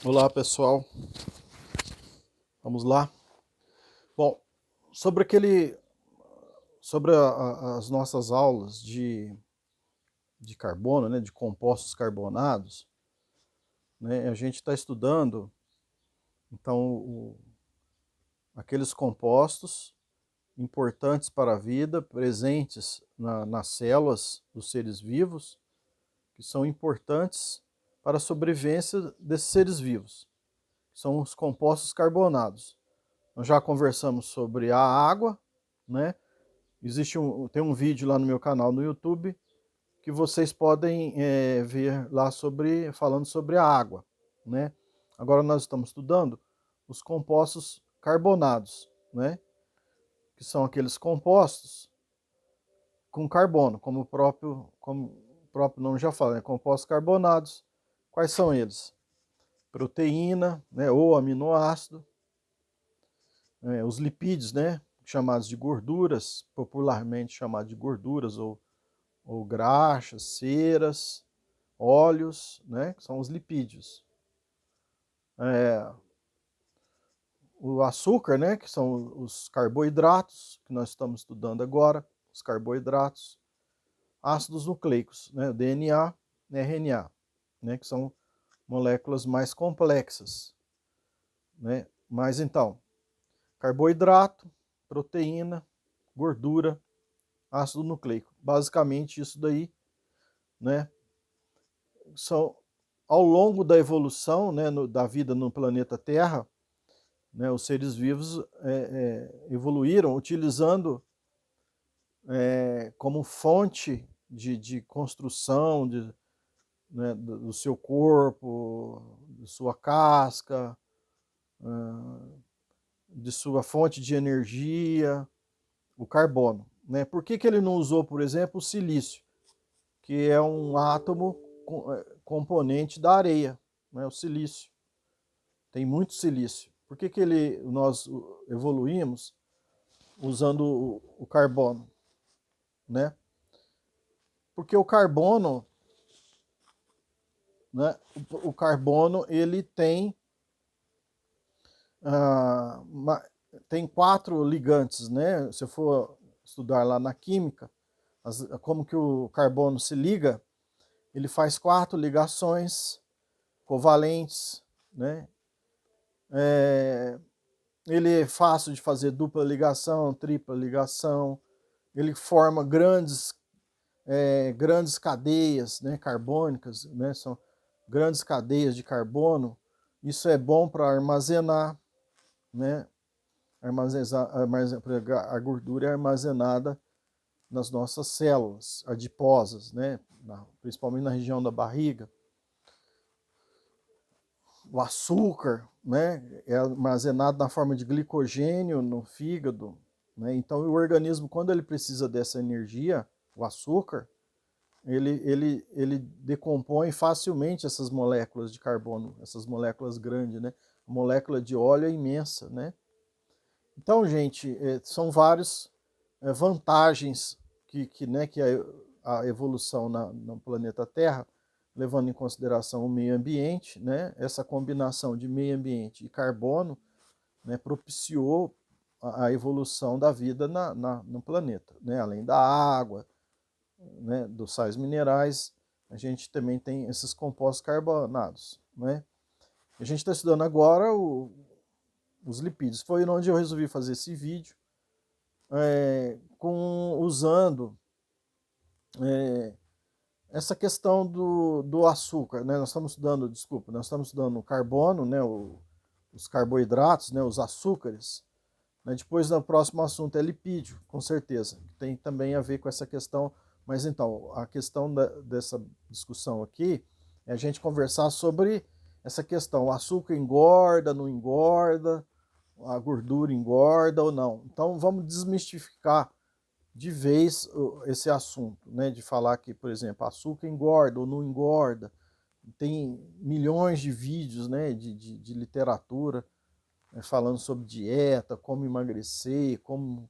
Olá pessoal, vamos lá. Bom, sobre as nossas aulas de carbono, né, de compostos carbonados, né, a gente está estudando então aqueles compostos importantes para a vida, presentes nas células dos seres vivos, que são importantes para a sobrevivência desses seres vivos. São os compostos carbonados. Nós já conversamos sobre a água, né? Tem um vídeo lá no meu canal no YouTube que vocês podem ver lá falando sobre a água, né? Agora nós estamos estudando os compostos carbonados, né? Que são aqueles compostos com carbono, como o próprio nome já fala, né? Compostos carbonados. Quais são eles? Proteína, né? Ou aminoácido, os lipídios, né? Chamados de gorduras, popularmente chamados de gorduras ou graxas, ceras, óleos, né, que são os lipídios. O açúcar, né, que são os carboidratos, que nós estamos estudando agora, os carboidratos, ácidos nucleicos, né, DNA, RNA, né, que são moléculas mais complexas, né. Mas então, carboidrato, proteína, gordura, ácido nucleico, basicamente isso daí, né, são ao longo da evolução, né, da vida no planeta Terra, né, os seres vivos evoluíram utilizando como fonte de construção né, do seu corpo, de sua casca, de sua fonte de energia, o carbono. Né? Por que ele não usou, por exemplo, o silício, que é um átomo componente da areia, né, o silício? Tem muito silício. Por que nós evoluímos usando o carbono? Né? Porque o carbono, né, o carbono ele ah, tem 4 ligantes, né? Se eu for estudar lá na química, como que o carbono se liga, ele faz 4 ligações covalentes, né? Ele é fácil de fazer dupla ligação, tripla ligação, ele forma grandes cadeias, né, carbônicas, né, são grandes cadeias de carbono. Isso é bom para armazenar, né, a gordura é armazenada nas nossas células adiposas, né, principalmente na região da barriga. O açúcar, né, é armazenado na forma de glicogênio no fígado, né, então o organismo, quando ele precisa dessa energia, o açúcar, ele decompõe facilmente essas moléculas de carbono, essas moléculas grandes, né? A molécula de óleo é imensa, né? Então, gente, são várias vantagens que a evolução no planeta Terra, levando em consideração o meio ambiente, né? Essa combinação de meio ambiente e carbono, né, propiciou a evolução da vida no planeta, né? Além da água, né, dos sais minerais, a gente também tem esses compostos carbonados, né? A gente está estudando agora os lipídios. Foi onde eu resolvi fazer esse vídeo, usando essa questão do açúcar, né? Nós estamos estudando o carbono, né, os carboidratos, né, os açúcares. Né? Depois, o próximo assunto é lipídio, com certeza. Tem também a ver com essa questão. Mas então, a questão dessa discussão aqui é a gente conversar sobre essa questão. O açúcar engorda, não engorda, a gordura engorda ou não. Então, vamos desmistificar de vez esse assunto, né? De falar que, por exemplo, açúcar engorda ou não engorda. Tem milhões de vídeos, né, de literatura falando sobre dieta, como emagrecer, como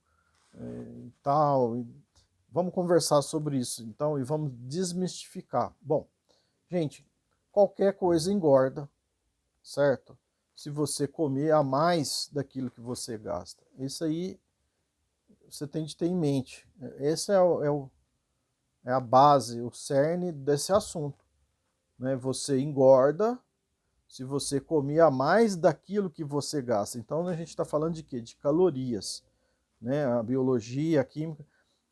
tal. Vamos conversar sobre isso, então, e vamos desmistificar. Bom, gente, qualquer coisa engorda, certo? Se você comer a mais daquilo que você gasta. Isso aí você tem de ter em mente. Esse é a base, o cerne desse assunto, né? Você engorda se você comer a mais daquilo que você gasta. Então a gente está falando de quê? De calorias, né? A biologia, a química,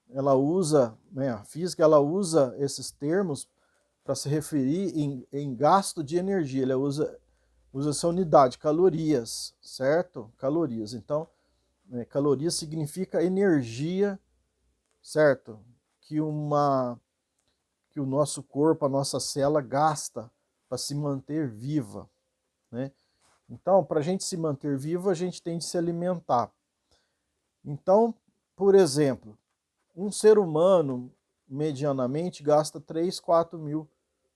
ela usa, né? A física, ela usa esses termos para se referir em gasto de energia. Ela usa essa unidade, calorias, certo? Calorias. Então, calorias significa energia, certo? Que que o nosso corpo, a nossa célula gasta para se manter viva, né? Então, para a gente se manter vivo, a gente tem de se alimentar. Então, por exemplo, um ser humano medianamente gasta 3, 4 mil,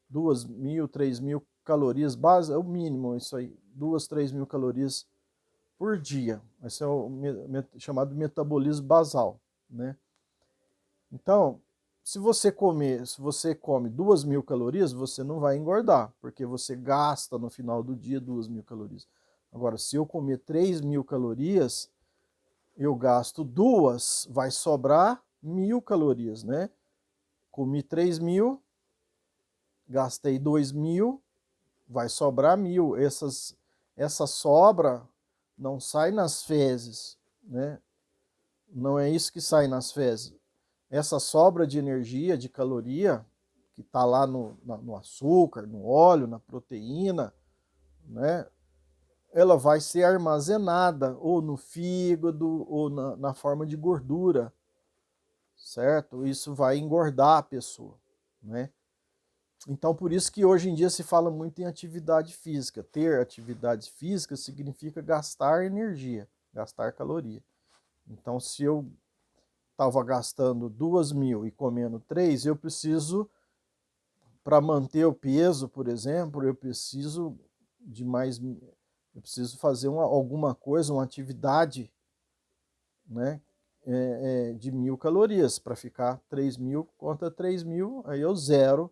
2 mil, 3 mil calorias, base, é o mínimo isso aí, 2, 3 mil calorias por dia. Esse é o chamado metabolismo basal, né? Então, se você come 2 mil calorias, você não vai engordar, porque você gasta no final do dia 2 mil calorias. Agora, se eu comer 3 mil calorias, eu gasto duas, vai sobrar 1.000 calorias, né? Comi 3 mil, gastei 2 mil, vai sobrar 1.000. Essa sobra não sai nas fezes, né? Não é isso que sai nas fezes. Essa sobra de energia, de caloria, que está lá no açúcar, no óleo, na proteína, né? Ela vai ser armazenada ou no fígado ou na forma de gordura, certo? Isso vai engordar a pessoa, né? Então, por isso que hoje em dia se fala muito em atividade física. Ter atividade física significa gastar energia, gastar caloria. Então, se eu estava gastando 2 mil e comendo 3, eu preciso, para manter o peso, por exemplo, eu preciso de mais, eu preciso fazer alguma coisa, uma atividade, né, de 1.000 calorias, para ficar 3 mil contra 3 mil, aí eu zero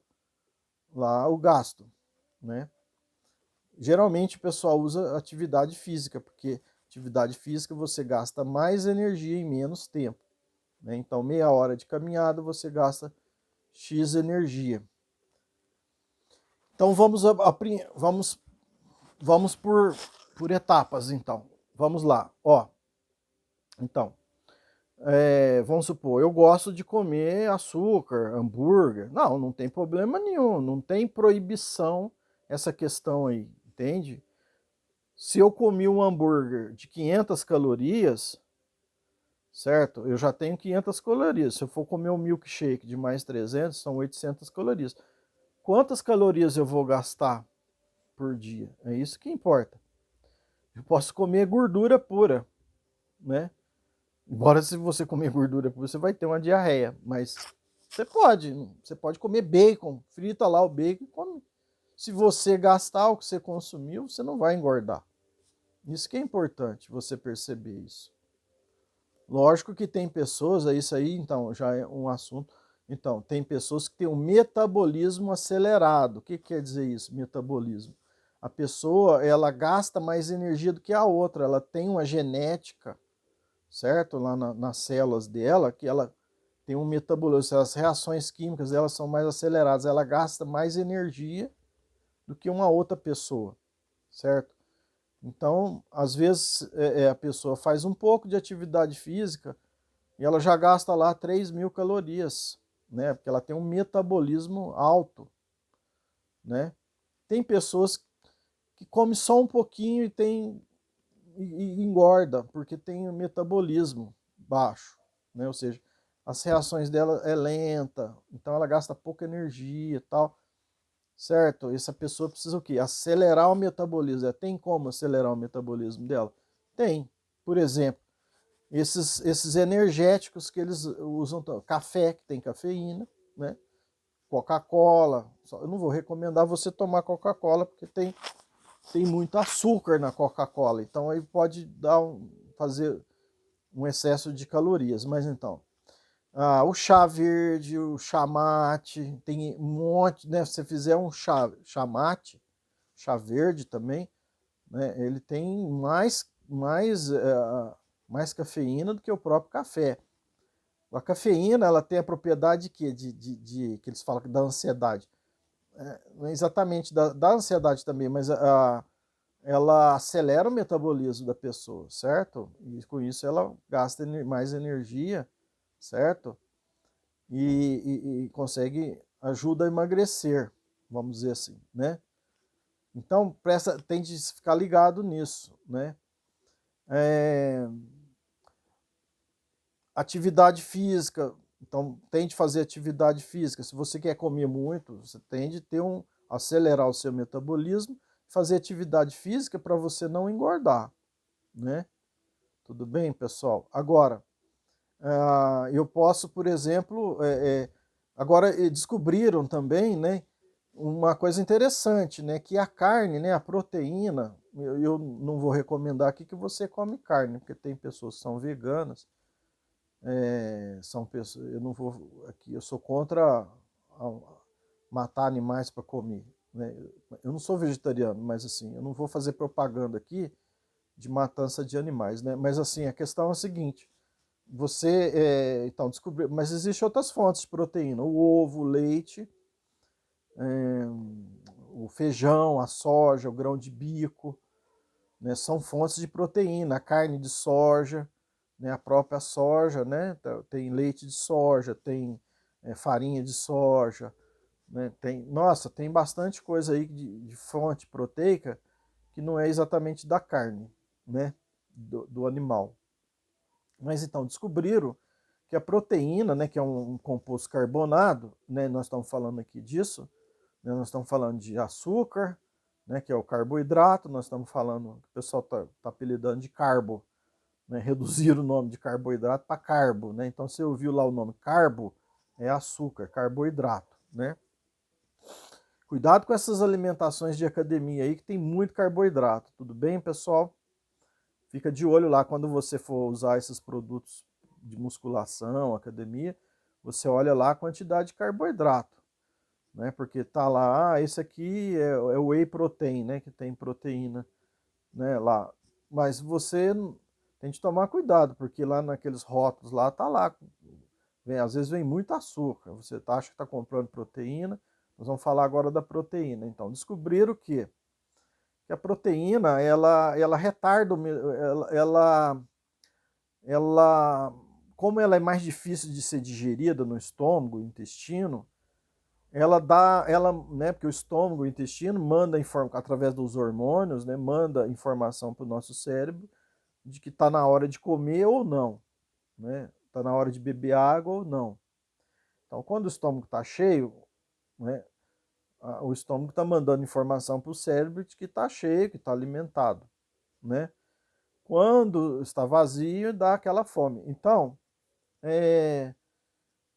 lá o gasto, né. Geralmente o pessoal usa atividade física, porque atividade física você gasta mais energia em menos tempo, né? Então, meia hora de caminhada você gasta X energia. Então vamos por etapas, então. Vamos lá, ó. Então, vamos supor, eu gosto de comer açúcar, hambúrguer. Não, não tem problema nenhum, não tem proibição essa questão aí, entende? Se eu comi um hambúrguer de 500 calorias, certo? Eu já tenho 500 calorias. Se eu for comer um milkshake de mais 300, são 800 calorias. Quantas calorias eu vou gastar por dia? É isso que importa. Eu posso comer gordura pura, né? Embora se você comer gordura pura, você vai ter uma diarreia, mas você pode comer bacon, frita lá o bacon, come. Se você gastar o que você consumiu, você não vai engordar. Isso que é importante, você perceber isso. Lógico que tem pessoas, isso aí então já é um assunto. Então, tem pessoas que têm um metabolismo acelerado. O que quer dizer isso, metabolismo? A pessoa, ela gasta mais energia do que a outra, ela tem uma genética, certo? Lá nas células dela, que ela tem um metabolismo, as reações químicas dela são mais aceleradas, ela gasta mais energia do que uma outra pessoa, certo? Então, às vezes, a pessoa faz um pouco de atividade física e ela já gasta lá 3 mil calorias, né? Porque ela tem um metabolismo alto, né? Tem pessoas que comem só um pouquinho e engorda, porque tem um metabolismo baixo, né? Ou seja, as reações dela é lenta, então ela gasta pouca energia e tal, certo? Essa pessoa precisa o quê? Acelerar o metabolismo. Tem como acelerar o metabolismo dela? Tem. Por exemplo, esses energéticos que eles usam, café, que tem cafeína, né? Coca-Cola. Eu não vou recomendar você tomar Coca-Cola, porque tem muito açúcar na Coca-Cola. Então aí pode fazer um excesso de calorias. Mas então, o chá verde, o chá mate, tem um monte, né? Se você fizer um chá mate, chá verde também, né? Ele tem mais cafeína do que o próprio café. A cafeína, ela tem a propriedade que eles falam da ansiedade. Não é exatamente da ansiedade também, mas ela acelera o metabolismo da pessoa, certo? E com isso ela gasta mais energia, certo? E consegue, ajuda a emagrecer, vamos dizer assim, né? Então, tem de ficar ligado nisso, né? Atividade física, então tem de fazer atividade física. Se você quer comer muito, você tem de acelerar o seu metabolismo, fazer atividade física para você não engordar, né? Tudo bem, pessoal? Agora, eu posso, por exemplo, agora descobriram também, né, uma coisa interessante, né, que a carne, né, a proteína, eu não vou recomendar aqui que você come carne, porque tem pessoas que são veganas, são pessoas, eu não vou aqui, eu sou contra matar animais para comer, né? Eu não sou vegetariano, mas assim, eu não vou fazer propaganda aqui de matança de animais, né? Mas assim, a questão é a seguinte: você então descobriu, mas existem outras fontes de proteína, o ovo, o leite, o feijão, a soja, o grão de bico, né? São fontes de proteína, a carne de soja, né? A própria soja, né? Tem leite de soja, tem farinha de soja, né? Tem bastante coisa aí de fonte proteica que não é exatamente da carne, né? Do animal. Mas então descobriram que a proteína, né, que é um composto carbonado, né, nós estamos falando aqui disso, né, nós estamos falando de açúcar, né, que é o carboidrato, nós estamos falando, o pessoal está apelidando de carbo, né, reduzir o nome de carboidrato para carbo, né, então você ouviu lá o nome carbo, é açúcar, carboidrato, né. Cuidado com essas alimentações de academia aí que tem muito carboidrato, tudo bem, pessoal? Fica de olho lá quando você for usar esses produtos de musculação, academia, você olha lá a quantidade de carboidrato, né? Porque tá lá, esse aqui é o whey protein, né? Que tem proteína, né? Lá, mas você tem de tomar cuidado, porque lá naqueles rótulos lá tá lá, às vezes vem muito açúcar. Você acha que está comprando proteína? Nós vamos falar agora da proteína. Então, descobriram que a proteína ela retarda, ela, como ela é mais difícil de ser digerida no estômago, intestino, né, porque o estômago, o intestino manda através dos hormônios, né, manda informação para o nosso cérebro de que está na hora de comer ou não, né, está na hora de beber água ou não. Então, quando o estômago está cheio, né, o estômago está mandando informação para o cérebro de que está cheio, que está alimentado, né? Quando está vazio, dá aquela fome. Então,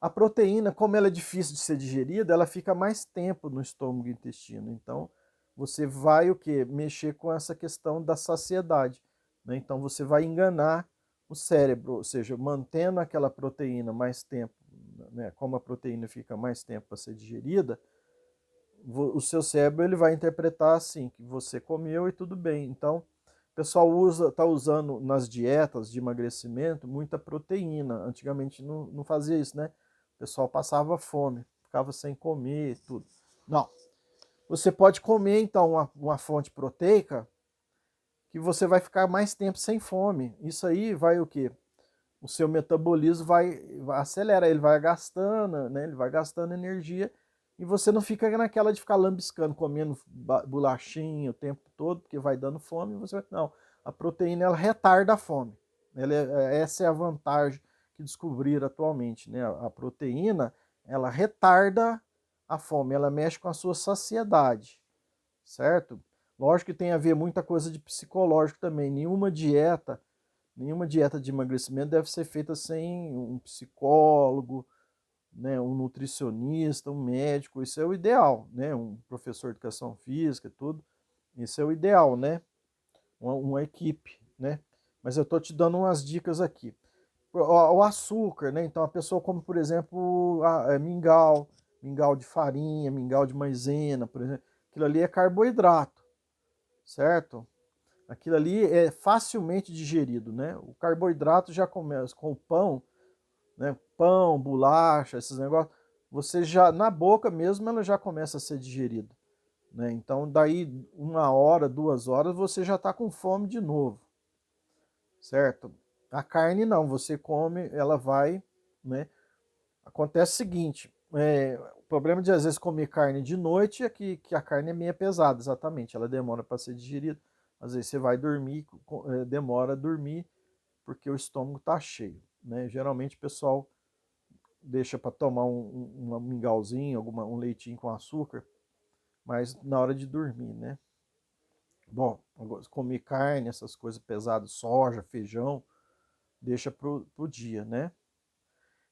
a proteína, como ela é difícil de ser digerida, ela fica mais tempo no estômago e intestino. Então, você vai o quê? Mexer com essa questão da saciedade, né? Então, você vai enganar o cérebro, ou seja, mantendo aquela proteína mais tempo, né? Como a proteína fica mais tempo para ser digerida, o seu cérebro ele vai interpretar assim, que você comeu e tudo bem. Então, o pessoal está usando nas dietas de emagrecimento muita proteína. Antigamente não fazia isso, né? O pessoal passava fome, ficava sem comer e tudo. Não. Você pode comer, então, uma fonte proteica que você vai ficar mais tempo sem fome. Isso aí vai o quê? O seu metabolismo vai acelera, ele vai gastando, né? Ele vai gastando energia e você não fica naquela de ficar lambiscando, comendo bolachinha o tempo todo, porque vai dando fome. Não, a proteína ela retarda a fome. Essa é a vantagem que descobriram atualmente, né? A proteína ela retarda a fome, ela mexe com a sua saciedade, certo? Lógico que tem a ver muita coisa de psicológico também. Nenhuma dieta de emagrecimento deve ser feita sem um psicólogo, né, um nutricionista, um médico. Isso é o ideal, né? Um professor de educação física, tudo. Isso é o ideal, né? Uma equipe, né? Mas eu estou te dando umas dicas aqui. O açúcar, né? Então a pessoa come, por exemplo, mingau de farinha, mingau de maisena, por exemplo. Aquilo ali é carboidrato, certo? Aquilo ali é facilmente digerido, né? O carboidrato já começa com o pão, né? Pão, bolacha, esses negócios, você já, na boca mesmo, ela já começa a ser digerida, né? Então, daí 1 hora, 2 horas, você já está com fome de novo, certo? A carne não, você come, ela vai, né? Acontece o seguinte, o problema de às vezes comer carne de noite é que a carne é meio pesada, exatamente, ela demora para ser digerida. Às vezes você vai dormir, demora a dormir porque o estômago está cheio, né? Geralmente o pessoal deixa para tomar um mingauzinho, um leitinho com açúcar, mas na hora de dormir, né? Bom, comer carne, essas coisas pesadas, soja, feijão, deixa pro dia, né?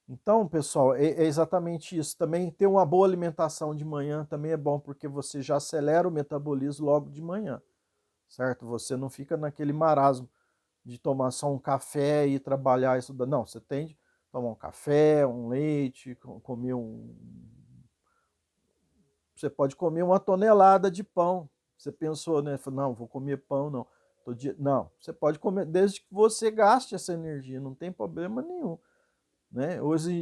Então, pessoal, é exatamente isso. Também ter uma boa alimentação de manhã também é bom, porque você já acelera o metabolismo logo de manhã, certo? Você não fica naquele marasmo de tomar só um café e trabalhar e estudar. Não, você tem de tomar um café, um leite, comer Você pode comer 1 tonelada de pão. Você pensou, né? Não, vou comer pão, não. Não, você pode comer desde que você gaste essa energia, não tem problema nenhum. Né? Hoje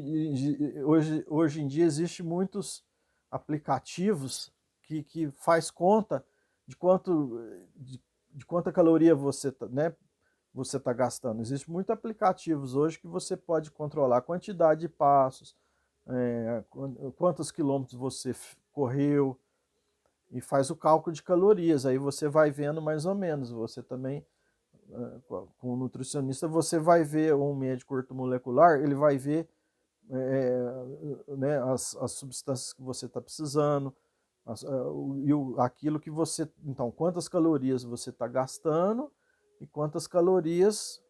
em dia existem muitos aplicativos que faz conta de de quanta caloria você está, né, você tá gastando. Existem muitos aplicativos hoje que você pode controlar a quantidade de passos, quantos quilômetros você correu, e faz o cálculo de calorias. Aí você vai vendo mais ou menos. Você também, com o nutricionista, você vai ver, ou um médico ortomolecular, ele vai ver né, as substâncias que você está precisando, aquilo que você. Então, quantas calorias você está gastando e quantas calorias,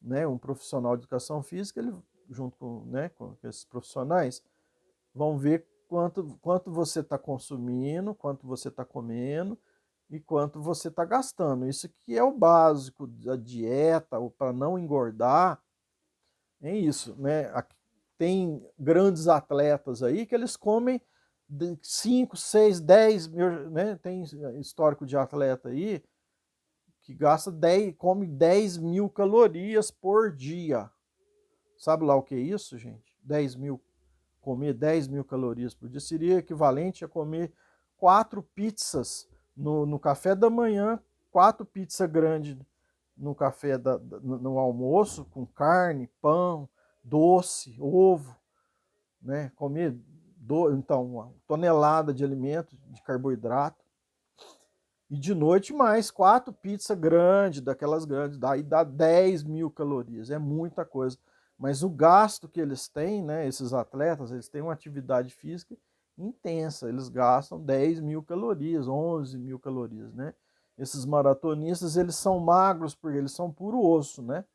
né, um profissional de educação física, ele, junto com, né, com esses profissionais, vão ver quanto você está consumindo, quanto você está comendo e quanto você está gastando. Isso que é o básico da dieta, para não engordar, é isso, né? Tem grandes atletas aí que eles comem 5, 6, 10 mil, né? Tem histórico de atleta aí que gasta 10, come 10 mil calorias por dia. Sabe lá o que é isso, gente? 10 mil, comer 10 mil calorias por dia seria equivalente a comer 4 pizzas no café da manhã, 4 pizzas grandes no café no almoço, com carne, pão, doce, ovo, né? Comer então 1 tonelada de alimento, de carboidrato. E de noite mais 4 pizzas grandes, daquelas grandes, daí dá 10 mil calorias, é muita coisa. Mas o gasto que eles têm, né, esses atletas, eles têm uma atividade física intensa, eles gastam 10 mil calorias, 11 mil calorias, né? Esses maratonistas, eles são magros porque eles são puro osso, né?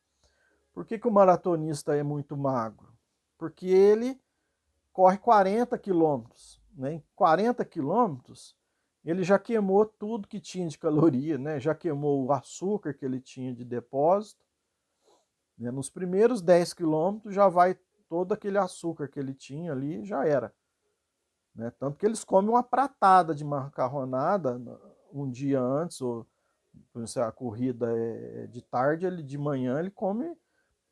Por que o maratonista é muito magro? Porque ele corre 40 quilômetros, né? Em 40 quilômetros, ele já queimou tudo que tinha de caloria, né? Já queimou o açúcar que ele tinha de depósito, né? Nos primeiros 10 quilômetros já vai todo aquele açúcar que ele tinha ali, já era. Né? Tanto que eles comem uma pratada de macarronada um dia antes, ou se a corrida é de tarde, ele de manhã ele come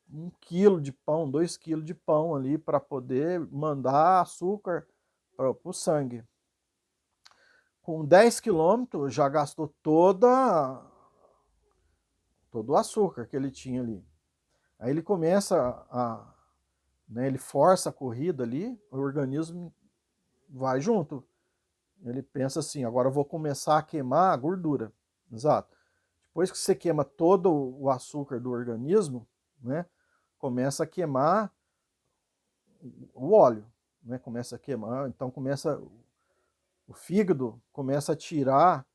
1 quilo de pão, 2 quilos de pão ali para poder mandar açúcar para o sangue. Com 10 quilômetros já gastou todo o açúcar que ele tinha ali. Aí ele começa né, ele força a corrida ali, o organismo vai junto. Ele pensa assim, agora eu vou começar a queimar a gordura. Exato. Depois que você queima todo o açúcar do organismo, né, começa a queimar o óleo, né, começa a queimar, então começa o fígado começa a tirar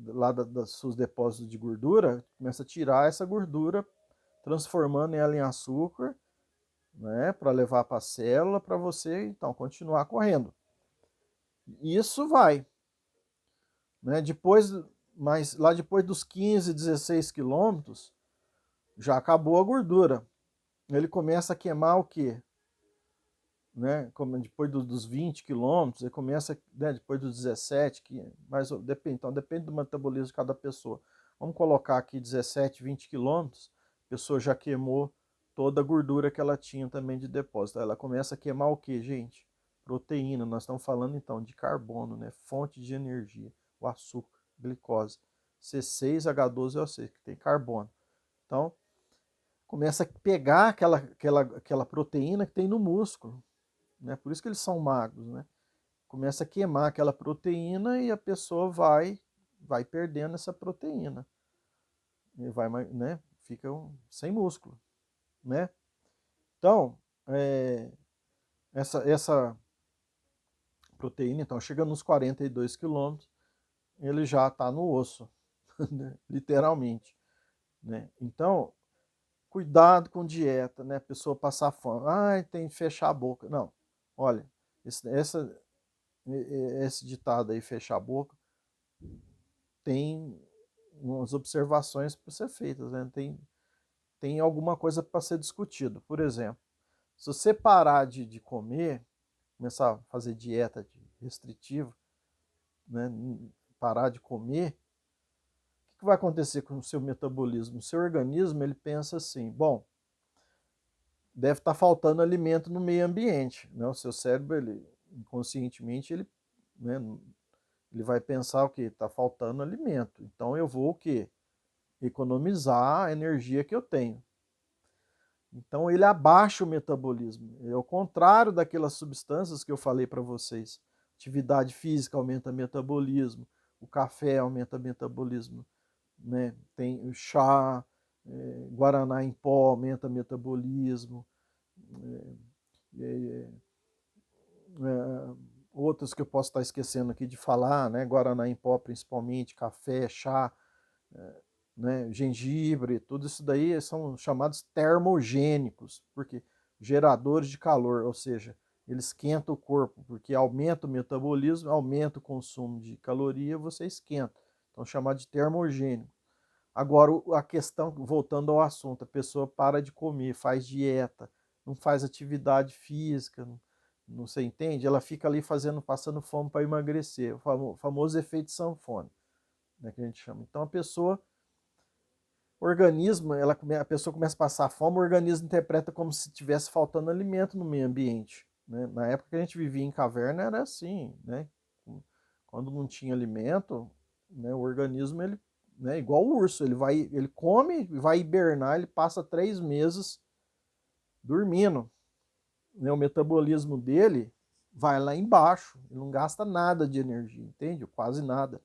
lá dos seus depósitos de gordura, começa a tirar essa gordura, transformando ela em açúcar, né, para levar para a célula, para você então continuar correndo. Isso vai, né, mas lá depois dos 15, 16 quilômetros, já acabou a gordura. Ele começa a queimar o quê? Né, depois dos 20 quilômetros, ele começa, né, depois dos 17, então depende do metabolismo de cada pessoa, vamos colocar aqui 17, 20 quilômetros, a pessoa já queimou toda a gordura que ela tinha também de depósito. Ela começa a queimar o que, gente? Proteína. Nós estamos falando então de carbono, né? Fonte de energia, o açúcar, glicose, C6H12O6, que tem carbono. Então, começa a pegar aquela proteína que tem no músculo, né? Por isso que eles são magros, né? Começa a queimar aquela proteína e a pessoa vai perdendo essa proteína. E vai, né? Fica sem músculo, né? Então, essa proteína, então, chega nos 42 quilômetros, ele já está no osso, né? Literalmente, né? Então, cuidado com dieta, né? A pessoa passar fome. Ai, tem que fechar a boca. Não, olha, esse ditado aí, fechar a boca, tem umas observações para ser feitas, né? Tem alguma coisa para ser discutido. Por exemplo, se você parar de comer, começar a fazer dieta restritiva, né? Parar de comer, o que vai acontecer com o seu metabolismo? O seu organismo, ele pensa assim, bom, deve estar faltando alimento no meio ambiente, né? O seu cérebro, ele, inconscientemente, né, ele vai pensar o que? Está faltando alimento. Então eu vou o quê? Economizar a energia que eu tenho. Então ele abaixa o metabolismo. É o contrário daquelas substâncias que eu falei para vocês. Atividade física aumenta o metabolismo, o café aumenta o metabolismo, né? Tem o chá, guaraná em pó aumenta o metabolismo, é, outros que eu posso estar esquecendo aqui de falar, né? Guaraná em pó principalmente, café, chá, né? Gengibre, tudo isso daí são chamados termogênicos, porque geradores de calor, ou seja, eles esquentam o corpo, porque aumenta o metabolismo, aumenta o consumo de caloria, você esquenta. Então, chamado de termogênico. Agora, a questão, voltando ao assunto, a pessoa para de comer, faz dieta, não faz atividade física, não você entende? Ela fica ali passando fome para emagrecer, o famoso efeito sanfona, né, que a gente chama. Então, a pessoa começa a passar fome, o organismo interpreta como se tivesse faltando alimento no meio ambiente, né? Na época que a gente vivia em caverna era assim, né? Quando não tinha alimento, né, o organismo, ele, né, igual o urso, ele come, vai hibernar, ele passa 3 meses dormindo, né? O metabolismo dele vai lá embaixo, ele não gasta nada de energia, entende? Quase nada,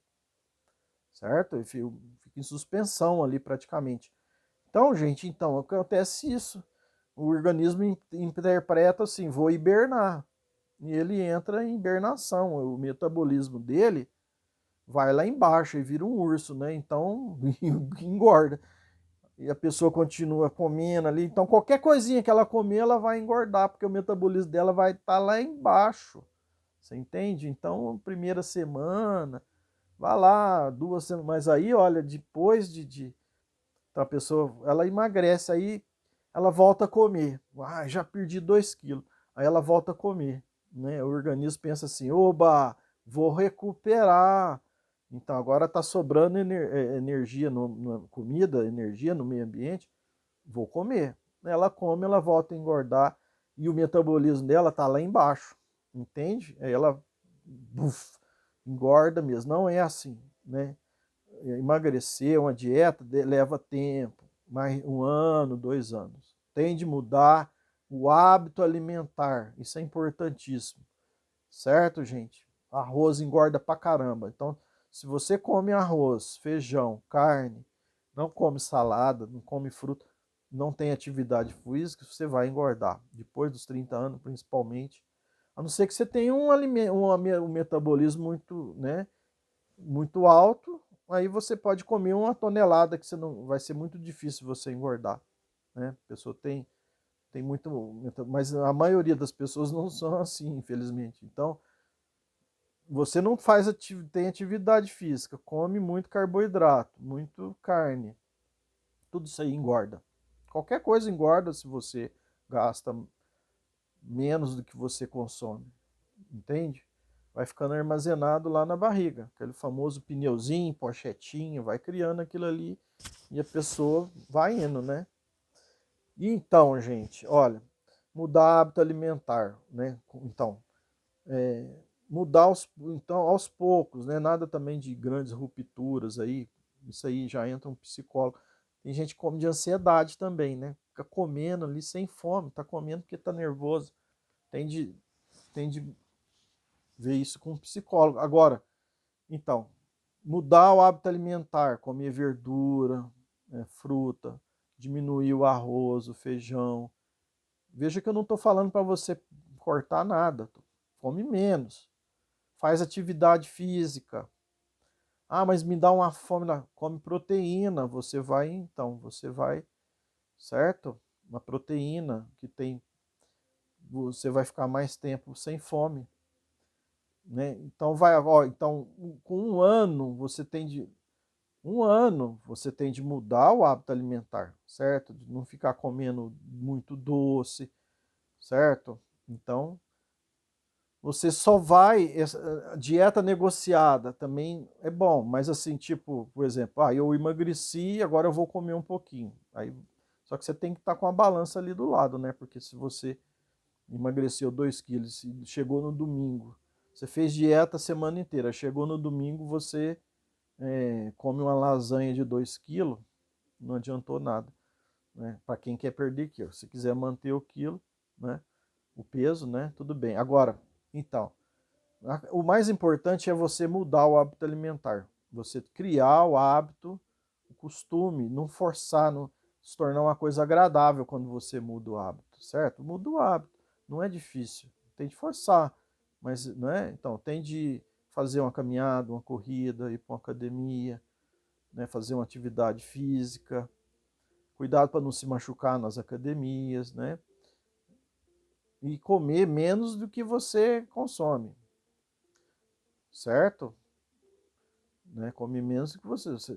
certo? Ele fica em suspensão ali praticamente. Então, gente, então acontece isso. O organismo interpreta assim, vou hibernar. E ele entra em hibernação. O metabolismo dele vai lá embaixo e vira um urso, né? Então, engorda. E a pessoa continua comendo ali. Então, qualquer coisinha que ela comer, ela vai engordar, porque o metabolismo dela vai estar lá embaixo. Você entende? Então, primeira semana, vai lá, 2 semanas. Mas aí, olha, depois então a pessoa, ela emagrece, aí ela volta a comer. Ah, já perdi 2 quilos. Aí ela volta a comer, né? O organismo pensa assim, oba, vou recuperar. Então agora está sobrando energia na comida, energia no meio ambiente, vou comer. Ela come, ela volta a engordar e o metabolismo dela está lá embaixo, entende? Aí ela buf, engorda mesmo. Não é assim, né? Emagrecer, uma dieta leva tempo, mais 1 ano, 2 anos. Tem de mudar o hábito alimentar, isso é importantíssimo, certo, gente? Arroz engorda pra caramba. Então, se você come arroz, feijão, carne, não come salada, não come fruta, não tem atividade física, você vai engordar. Depois dos 30 anos, principalmente. A não ser que você tenha um metabolismo muito, né, muito alto, aí você pode comer 1 tonelada que você não vai ser muito difícil você engordar, né? A pessoa tem muito, mas a maioria das pessoas não são assim, infelizmente. Então, você não tem atividade física, come muito carboidrato, muito carne, tudo isso aí engorda. Qualquer coisa engorda se você gasta menos do que você consome, entende? vai ficando armazenado lá na barriga. Aquele famoso pneuzinho, pochetinho, vai criando aquilo ali e a pessoa vai indo, né? E então, gente, olha, mudar hábito alimentar, né? Então, mudar então, aos poucos, né? Nada também de grandes rupturas aí. Isso aí já entra um psicólogo. Tem gente que come de ansiedade também, né? Fica comendo ali sem fome, tá comendo porque tá nervoso. Tem de, tem de ver isso com um psicólogo. Agora, então, mudar o hábito alimentar, comer verdura, fruta, diminuir o arroz, o feijão. Veja que eu não estou falando para você cortar nada. Come menos. Faz atividade física. Ah, mas me dá uma fome. Come proteína. Você vai, certo? Uma proteína que tem. Você vai ficar mais tempo sem fome. Né? Então então com um ano você tem de mudar o hábito alimentar, certo? De não ficar comendo muito doce, certo? Então você só vai dieta negociada também é bom, mas assim, tipo, por exemplo, eu emagreci, agora eu vou comer um pouquinho. Aí só que você tem que estar com a balança ali do lado, né? Porque se você emagreceu 2 quilos e chegou no domingo, você fez dieta a semana inteira, chegou no domingo, você come uma lasanha de 2 quilos, não adiantou nada, né? Para quem quer perder quilo. Se quiser manter o quilo, né? O peso, né? Tudo bem. Agora, então, o mais importante é você mudar o hábito alimentar. Você criar o hábito, o costume, não forçar, não se tornar uma coisa agradável quando você muda o hábito, certo? Muda o hábito. Não é difícil. Tem de forçar, mas, né? Então, tem de fazer uma caminhada, uma corrida, ir para uma academia, né? Fazer uma atividade física. Cuidado para não se machucar nas academias, né? E comer menos do que você consome, certo? Né? Come menos do que você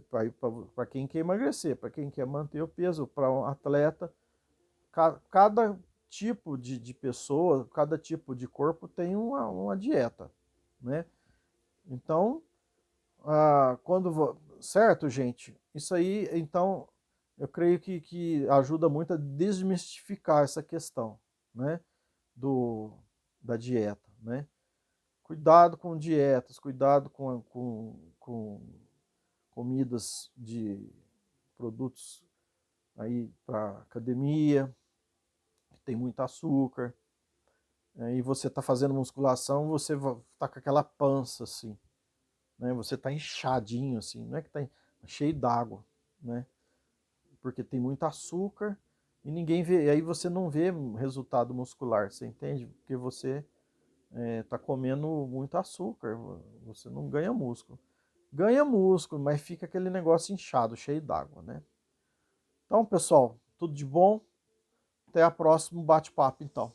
para quem quer emagrecer, para quem quer manter o peso, para um atleta, cada tipo de pessoa, cada tipo de corpo tem uma dieta, né? Então, certo, gente? Isso aí, então, eu creio que ajuda muito a desmistificar essa questão, né? Do, da dieta, né? Cuidado com dietas, cuidado com comidas de produtos aí para academia, que tem muito açúcar. E você está fazendo musculação, você está com aquela pança assim, né? Você está inchadinho assim, não é que está cheio d'água, né? Porque tem muito açúcar e ninguém vê, e aí você não vê resultado muscular, você entende? Porque você está comendo muito açúcar, você não ganha músculo. Ganha músculo, mas fica aquele negócio inchado, cheio d'água, né? Então, pessoal, tudo de bom. Até a próxima bate-papo, então.